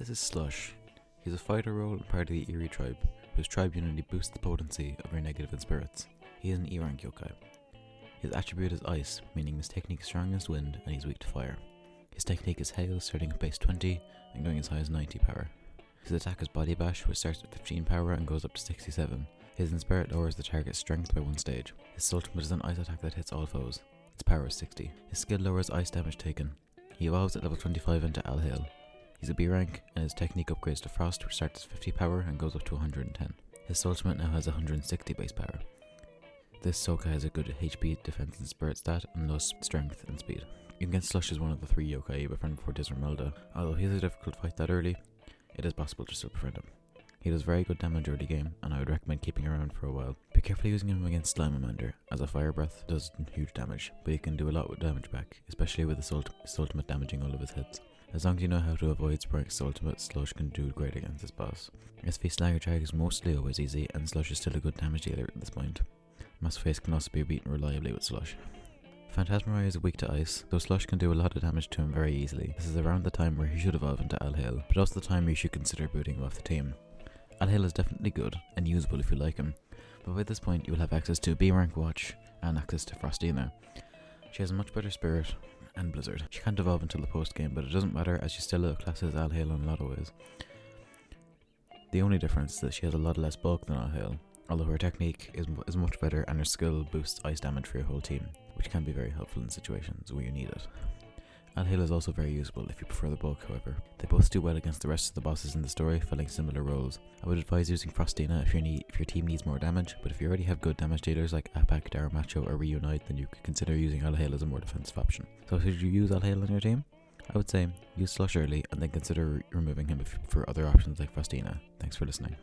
This is Slush. He's a fighter role and part of the Eerie tribe, whose tribe unity boosts the potency of your negative and spirits. He is an E-rank yokai. His attribute is Ice, meaning his technique is strong against wind and he's weak to fire. His technique is Hail, starting at base 20 and going as high as 90 power. His attack is Body Bash, which starts at 15 power and goes up to 67. His Inspirit lowers the target's strength by 1 stage. His ultimate is an ice attack that hits all foes. Its power is 60. His skill lowers ice damage taken. He evolves at level 25 into Alhail. He's a B rank, and his technique upgrades to Frost, which starts at 50 power and goes up to 110. His ultimate now has 160 base power. This Soka has a good HP, defense and spirit stat, and low strength and speed. You can get Slush as one of the 3 yokai you befriend before Disramelda. Although he has a difficult fight that early, it is possible to still befriend him. He does very good damage early game, and I would recommend keeping around for a while. Be careful using him against Slimemander, as a Fire Breath does huge damage, but he can do a lot with damage back, especially with his ultimate damaging all of his hits. As long as you know how to avoid Sprank's ultimate, Slush can do great against this boss. SV Slagger Drag is mostly always easy, and Slush is still a good damage dealer at this point. Mass Face can also be beaten reliably with Slush. Phantasmarai is weak to ice, so Slush can do a lot of damage to him very easily. This is around the time where he should evolve into Alhail, but also the time where you should consider booting him off the team. Alhail is definitely good, and usable if you like him, but by this point you will have access to a B rank watch, and access to Frostina. She has a much better spirit, and Blizzard. She can't evolve until the post game, but it doesn't matter as she still outclasses Alhail in a lot of ways. The only difference is that she has a lot less bulk than Alhail, although her technique is much better and her skill boosts ice damage for your whole team, which can be very helpful in situations where you need it. Alhail is also very usable if you prefer the bulk, however. They both do well against the rest of the bosses in the story, filling similar roles. I would advise using Frostina if your team needs more damage, but if you already have good damage dealers like Apak, Daramacho or Reunite, then you could consider using Alhail as a more defensive option. So should you use Alhail on your team? I would say use Slush early and then consider removing him if you prefer other options like Frostina. Thanks for listening.